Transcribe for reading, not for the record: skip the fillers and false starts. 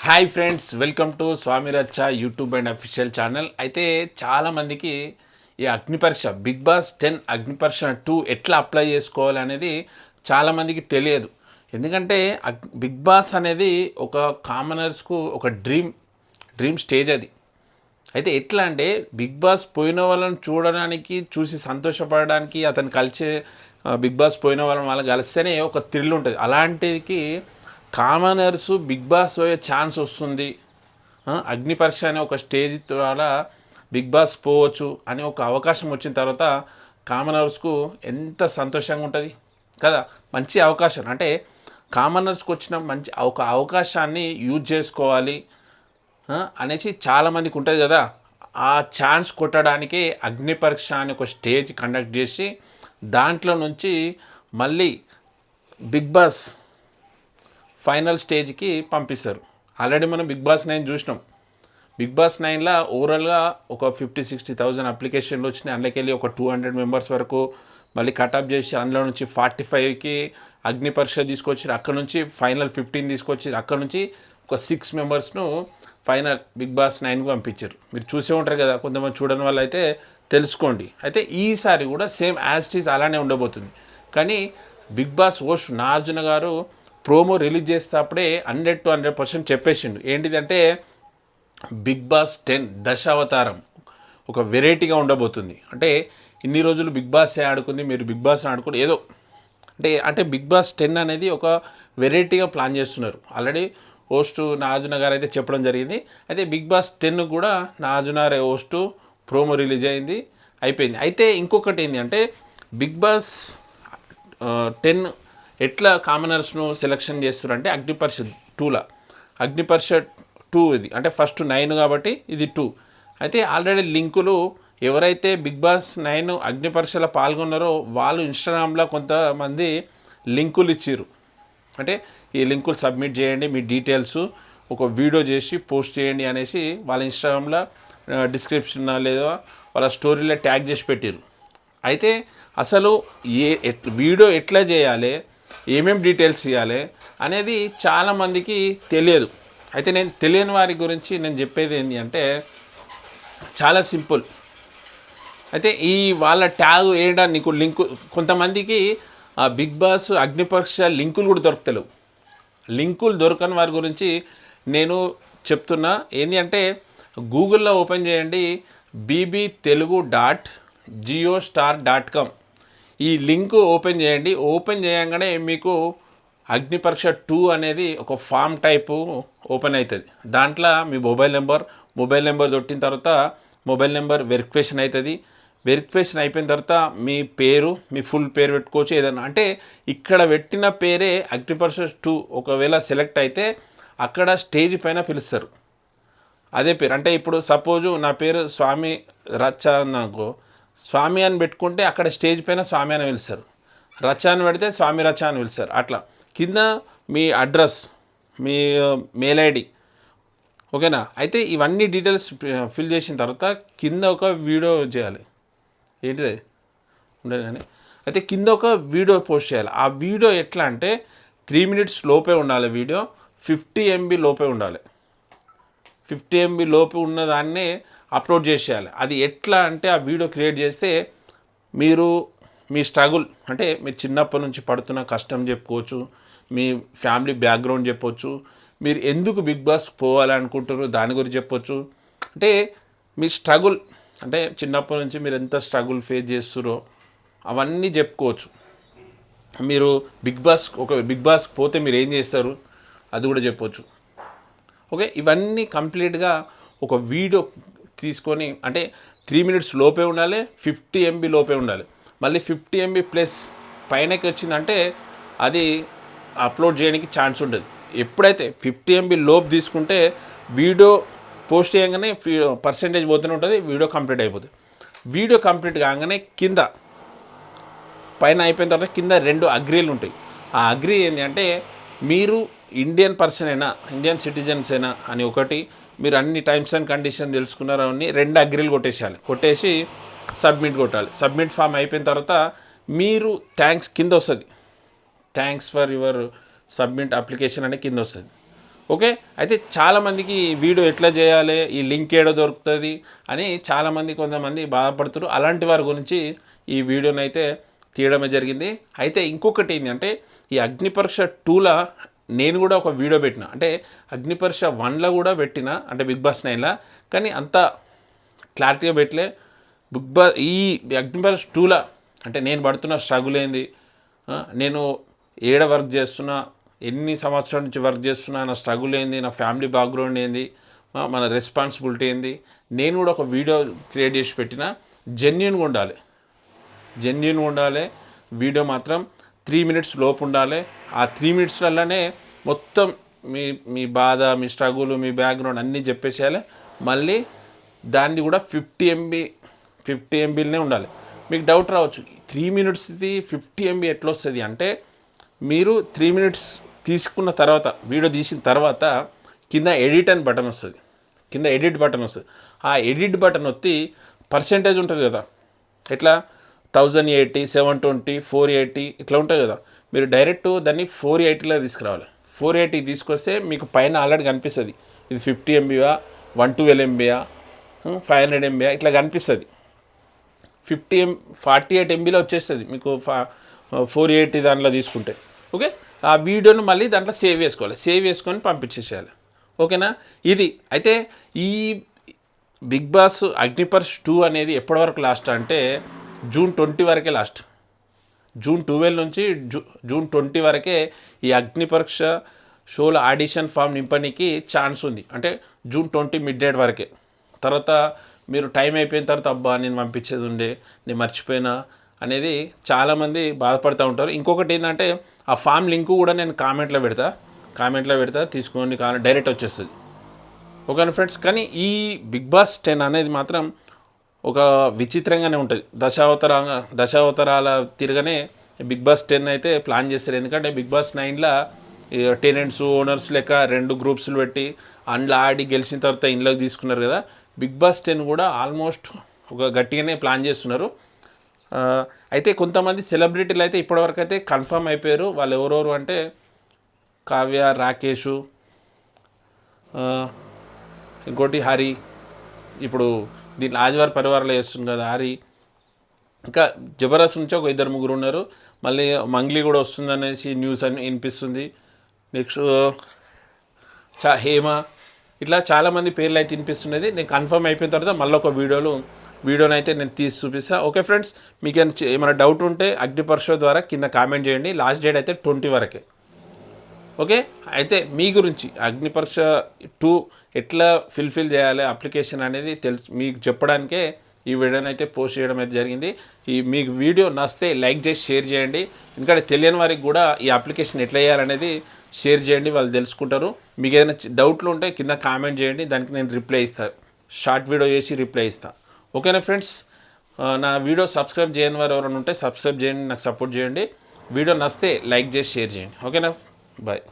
Hi friends, welcome to స్వామి రచ్చ YouTube and official channel. అయితే చాలామందికి ఈ అగ్ని పరీక్ష బిగ్ బాస్ 10 అగ్ని పరీక్ష 2 ఎట్లా అప్లై చేసుకోవాలి అనేది చాలామందికి తెలియదు. ఎందుకంటే బిగ్ బాస్ అనేది ఒక కామనర్స్కు ఒక డ్రీమ్ స్టేజ్ అది. అయితే ఎట్లా అంటే బిగ్ బాస్ పోయిన వాళ్ళని చూడడానికి, చూసి సంతోషపడడానికి, అతను కలిసే బిగ్ బాస్ పోయిన వాళ్ళని కలిస్తేనే ఒక థ్రిల్ ఉంటుంది. అలాంటికి కామనర్స్ బిగ్ బాస్ పోయే ఛాన్స్ వస్తుంది, అగ్ని పరీక్ష అనే ఒక స్టేజ్ ద్వారా బిగ్ బాస్ పోవచ్చు అనే ఒక అవకాశం వచ్చిన తర్వాత కామనర్స్కు ఎంత సంతోషంగా ఉంటుంది కదా. మంచి అవకాశం అంటే కామనర్స్కి వచ్చిన మంచి ఒక అవకాశాన్ని యూజ్ చేసుకోవాలి అనేసి చాలామందికి ఉంటుంది కదా. ఆ ఛాన్స్ కొట్టడానికి అగ్ని పరీక్ష అని ఒక స్టేజ్ కండక్ట్ చేసి దాంట్లో నుంచి మళ్ళీ బిగ్ బాస్ ఫైనల్ స్టేజ్కి పంపిస్తారు. ఆల్రెడీ మనం బిగ్ బాస్ 9 చూసినాం. బిగ్ బాస్ 9లో ఓవరాల్గా ఒక 50,000-60,000 అప్లికేషన్లు వచ్చినాయి. అందులోకెళ్ళి ఒక 200 మెంబర్స్ వరకు మళ్ళీ కటప్ చేసి అందులో నుంచి 45కి అగ్ని పరీక్ష తీసుకొచ్చి అక్కడ నుంచి ఫైనల్ 15 తీసుకొచ్చి అక్కడ నుంచి ఒక 6 మెంబర్స్ను ఫైనల్ బిగ్ బాస్ 9కి పంపించారు. మీరు చూసే ఉంటారు కదా, కొంతమంది చూడని వాళ్ళు అయితే తెలుసుకోండి. అయితే ఈసారి కూడా సేమ్ యాజ్ ఇట్ ఈజ్ అలానే ఉండబోతుంది. కానీ బిగ్ బాస్ హోస్ట్ నాగార్జున గారు ప్రోమో రిలీజ్ చేసేటప్పుడే 100% చెప్పేసిండు. ఏంటిదంటే బిగ్ బాస్ 10 దశావతారం ఒక వెరైటీగా ఉండబోతుంది. అంటే ఇన్ని రోజులు బిగ్ బాస్ ఆడుకుంది, మీరు బిగ్ బాస్ ఆడుకుంటే ఏదో అంటే బిగ్ బాస్ 10 అనేది ఒక వెరైటీగా ప్లాన్ చేస్తున్నారు. ఆల్రెడీ హోస్ట్ నాగార్జున గారు అయితే చెప్పడం జరిగింది. అయితే బిగ్ బాస్ 10 కూడా నాగార్జున హోస్ట్ ప్రోమో రిలీజ్ అయిపోయింది. అయితే ఇంకొకటి ఏంటి అంటే బిగ్ బాస్ 10 ఎట్లా కామనర్స్ను సెలెక్షన్ చేస్తారు అంటే అగ్ని పరీక్ష 2లా అగ్ని పరీక్ష 2 ఇది అంటే ఫస్ట్ 9 కాబట్టి ఇది 2. అయితే ఆల్రెడీ లింకులు ఎవరైతే బిగ్ బాస్ 9 అగ్ని పరీక్షలో పాల్గొన్నారో వాళ్ళు ఇన్స్టాగ్రామ్లో కొంతమంది లింకులు ఇచ్చారు. అంటే ఈ లింకులు సబ్మిట్ చేయండి, మీ డీటెయిల్స్ ఒక వీడియో చేసి పోస్ట్ చేయండి అనేసి వాళ్ళ ఇన్స్టాగ్రామ్లో డిస్క్రిప్షన్ లేదా వాళ్ళ స్టోరీలో ట్యాగ్ చేసి పెట్టారు. అయితే అసలు వీడియో ఎట్లా చేయాలి, ఏమేమి డీటెయిల్స్ ఇవ్వాలి అనేది చాలామందికి తెలియదు. అయితే నేను తెలియని వారి గురించి నేను చెప్పేది ఏంటి అంటే చాలా సింపుల్. అయితే ఈ వాళ్ళ ట్యాగ్ వేయడానికి నీకు లింకు, కొంతమందికి బిగ్ బాస్ అగ్ని పరీక్ష లింకులు కూడా దొరుకుతలేవు. లింకులు దొరకని వారి గురించి నేను చెప్తున్నా. ఏంటి అంటే గూగుల్లో ఓపెన్ చేయండి, bbtelugu.geostar.com. ఈ లింక్ ఓపెన్ చేయండి. ఓపెన్ చేయగానే మీకు అగ్ని పరీక్ష 2 అనేది ఒక ఫామ్ టైపు ఓపెన్ అవుతుంది. దాంట్లో మీ మొబైల్ నెంబర్ కొట్టిన తర్వాత మొబైల్ నెంబర్ వెరిఫికేషన్ అవుతుంది. వెరిఫికేషన్ అయిపోయిన తర్వాత మీ పేరు, మీ ఫుల్ పేరు పెట్టుకోవచ్చు ఏదన్నా. అంటే ఇక్కడ పెట్టిన పేరే అగ్ని పరీక్ష 2 ఒకవేళ సెలెక్ట్ అయితే అక్కడ స్టేజ్ పైన పిలుస్తారు అదే పేరు. అంటే ఇప్పుడు సపోజు నా పేరు స్వామి రచ్చ నాకు స్వామి అని పెట్టుకుంటే అక్కడ స్టేజ్ పైన స్వామి అని పిలుస్తారు. రచ్చ అని పెడితే స్వామి రచ్చ అని పిలుస్తారు. అట్లా కింద మీ అడ్రస్, మీ మెయిల్ ఐడి, ఓకేనా. అయితే ఇవన్నీ డీటెయిల్స్ ఫిల్ చేసిన తర్వాత కింద ఒక వీడియో చేయాలి. ఏంటిది ఉండదు కానీ అయితే కింద ఒక వీడియో పోస్ట్ చేయాలి. ఆ వీడియో ఎట్లా అంటే 3 minutes లోపే ఉండాలి. వీడియో 50 MB లోపే ఉండాలి. 50 MB లోపు ఉన్నదాన్నే అప్లోడ్ చేసేయాలి. అది ఎట్లా అంటే ఆ వీడియో క్రియేట్ చేస్తే మీరు మీ స్ట్రగుల్ అంటే మీరు చిన్నప్పటి నుంచి పడుతున్న కష్టం చెప్పుకోవచ్చు, మీ ఫ్యామిలీ బ్యాక్గ్రౌండ్ చెప్పొచ్చు, మీరు ఎందుకు బిగ్ బాస్ పోవాలనుకుంటారో దాని గురించి చెప్పొచ్చు. అంటే మీ స్ట్రగుల్ అంటే చిన్నప్పటి నుంచి మీరు ఎంత స్ట్రగుల్ ఫేస్ చేస్తారో అవన్నీ చెప్పుకోవచ్చు. మీరు బిగ్ బాస్ పోతే మీరు ఏం చేస్తారు అది కూడా చెప్పొచ్చు. ఓకే, ఇవన్నీ కంప్లీట్గా ఒక వీడియో తీసుకొని అంటే 3 minutes లోపే ఉండాలి, 50 MB లోపే ఉండాలి. మళ్ళీ 50 MB ప్లస్ పైనకి వచ్చిందంటే అది అప్లోడ్ చేయడానికి ఛాన్స్ ఉండదు. ఎప్పుడైతే 50 MB లోపు తీసుకుంటే వీడియో పోస్ట్ చేయగానే పర్సెంటేజ్ పోతూనే ఉంటుంది, వీడియో కంప్లీట్ అయిపోతుంది. వీడియో కంప్లీట్ కాగానే కింద పైన అయిపోయిన తర్వాత కింద 2 అగ్రీలు ఉంటాయి. ఆ అగ్రీ ఏంటి అంటే మీరు ఇండియన్ పర్సన్ అయినా, ఇండియన్ సిటిజన్స్ అయినా అని ఒకటి, మీరు అన్ని టైమ్స్ అండ్ కండిషన్ తెలుసుకున్నారో అని 2 అగ్రీలు కొట్టేసేయాలి. కొట్టేసి సబ్మిట్ కొట్టాలి. సబ్మిట్ ఫామ్ అయిపోయిన తర్వాత మీరు థ్యాంక్స్ కింద వస్తుంది, thanks for your submit application అనే కింద వస్తుంది. ఓకే. అయితే చాలామందికి ఈ వీడియో ఎట్లా చేయాలి, ఈ లింక్ ఏడో దొరుకుతుంది అని కొంతమంది బాధపడుతున్నారు. అలాంటి వారి గురించి ఈ వీడియోనైతే తీయడమే జరిగింది. అయితే ఇంకొకటి ఏంటంటే ఈ అగ్నిపరీక్ష 2ల నేను కూడా ఒక వీడియో పెట్టిన, అంటే అగ్నిపరీక్ష 1లో కూడా పెట్టిన, అంటే బిగ్ బాస్ 9లా, కానీ అంత క్లారిటీగా పెట్టలే. ఈ అగ్నిపరీక్ష 2ల అంటే నేను పడుతున్న స్ట్రగుల్ ఏంది, నేను ఏడ వర్క్ చేస్తున్నా, ఎన్ని సంవత్సరాల నుంచి వర్క్ చేస్తున్నా, నా స్ట్రగుల్ ఏంది, నా ఫ్యామిలీ బ్యాక్గ్రౌండ్ ఏంది, మన రెస్పాన్సిబిలిటీ ఏంది, నేను కూడా ఒక వీడియో క్రియేట్ చేసి పెట్టిన. జెన్యూన్గా ఉండాలి వీడియో మాత్రం 3 మినిట్స్ లోపు ఉండాలి. ఆ 3 మినిట్స్లలోనే మొత్తం మీ బాధ, మీ స్ట్రగుల్, మీ బ్యాక్గ్రౌండ్ అన్నీ చెప్పేసేయాలి. మళ్ళీ దాన్ని కూడా 50 MBలనే ఉండాలి. మీకు డౌట్ రావచ్చు, 3 మినిట్స్ది 50 MB ఎట్లా వస్తుంది అంటే, మీరు 3 మినిట్స్ తీసుకున్న తర్వాత, వీడియో తీసిన తర్వాత కింద ఎడిట్ అని బటన్ వస్తుంది, ఆ ఎడిట్ బటన్ వచ్చి పర్సెంటేజ్ ఉంటుంది కదా, ఎట్లా 1080, 720, 480 ఇట్లా ఉంటుంది కదా, మీరు డైరెక్ట్ దాన్ని 480లో తీసుకురావాలి. 480 తీసుకొస్తే మీకు పైన ఆల్రెడీ కనిపిస్తుంది, ఇది 50 MBయా, 112 MBయా, 500 MBయా ఇట్లా కనిపిస్తుంది. 48 MBలో వచ్చేస్తుంది మీకు 480 దాంట్లో తీసుకుంటే. ఓకే, ఆ వీడియోను మళ్ళీ దాంట్లో సేవ్ చేసుకొని పంపించేసేయాలి. ఓకేనా. ఇది అయితే ఈ బిగ్ బాస్ అగ్నిపరీక్ష 2 అనేది ఎప్పటి వరకు లాస్ట్ అంటే జూన్ 20 వరకే లాస్ట్. జూన్ 12 నుంచి జూన్ 20 వరకే ఈ అగ్నిపరీక్ష షోలో ఆడిషన్ ఫామ్ నింపడానికి ఛాన్స్ ఉంది. అంటే జూన్ 20 మిడ్-నైట్ వరకే. తర్వాత మీరు టైం అయిపోయిన తర్వాత అబ్బా నేను పంపించేది ఉండే, నేను మర్చిపోయినా అనేది చాలామంది బాధపడుతూ ఉంటారు. ఇంకొకటి ఏంటంటే ఆ ఫామ్ లింకు కూడా నేను కామెంట్లో పెడతా తీసుకొని డైరెక్ట్ వచ్చేస్తుంది. ఓకేనా ఫ్రెండ్స్. కానీ ఈ బిగ్ బాస్ 10 అనేది మాత్రం ఒక విచిత్రంగానే ఉంటుంది. దశావతారాల తిరగనే బిగ్ బాస్ 10 అయితే ప్లాన్ చేస్తారు. ఎందుకంటే బిగ్ బాస్ 9లా టెనెంట్స్, ఓనర్స్ లెక్క 2 గ్రూప్స్లు పెట్టి అందులో ఆడి గెలిచిన తర్వాత ఇంట్లోకి తీసుకున్నారు కదా. బిగ్ బాస్ 10 కూడా ఆల్మోస్ట్ ఒక గట్టిగానే ప్లాన్ చేస్తున్నారు. అయితే కొంతమంది సెలబ్రిటీలు అయితే ఇప్పటివరకు అయితే కన్ఫర్మ్ అయిపోయారు. వాళ్ళు ఎవరెవరు అంటే కావ్య, రాకేషు, ఇంకోటి హరి, ఇప్పుడు దీంట్లో ఆదివారం పరివారంలో చేస్తుంది కదా హరి, ఇంకా జబర్దస్త్ నుంచి ఒక 2-3 ఉన్నారు. మళ్ళీ మంగ్లీ కూడా వస్తుందనేసి న్యూస్ అని వినిపిస్తుంది. నెక్స్ట్ హేమ, ఇట్లా చాలామంది పేర్లు అయితే వినిపిస్తున్నది. నేను కన్ఫర్మ్ అయిపోయిన తర్వాత మళ్ళీ ఒక వీడియోని అయితే నేను తీసి చూపిస్తాను. ఓకే ఫ్రెండ్స్, మీకు ఏమైనా డౌట్ ఉంటే అగ్నిపరీక్ష ద్వారా కింద కామెంట్ చేయండి. లాస్ట్ డేట్ అయితే 20 వరకే. ఓకే, అయితే మీ గురించి అగ్నిపరీక్ష 2 ఎట్లా ఫిల్ చేయాలి అప్లికేషన్ అనేది మీకు చెప్పడానికే ఈ వీడియోని అయితే పోస్ట్ చేయడం అయితే జరిగింది. మీకు వీడియో నచ్చితే లైక్ చేసి షేర్ చేయండి. ఎందుకంటే తెలియని వారికి కూడా ఈ అప్లికేషన్ ఎట్లా చేయాలనేది షేర్ చేయండి, వాళ్ళు తెలుసుకుంటారు. మీకు ఏదైనా డౌట్లు ఉంటే కింద కామెంట్ చేయండి, దానికి నేను రిప్లై ఇస్తాను. షార్ట్ వీడియో చేసి రిప్లై ఇస్తాను. ఓకేనా ఫ్రెండ్స్. నా వీడియో సబ్స్క్రైబ్ చేయని వారు ఎవరైనా ఉంటే సబ్స్క్రైబ్ చేయండి, నాకు సపోర్ట్ చేయండి. వీడియో నచ్చితే లైక్ చేసి షేర్ చేయండి. ఓకేనా, బాయ్.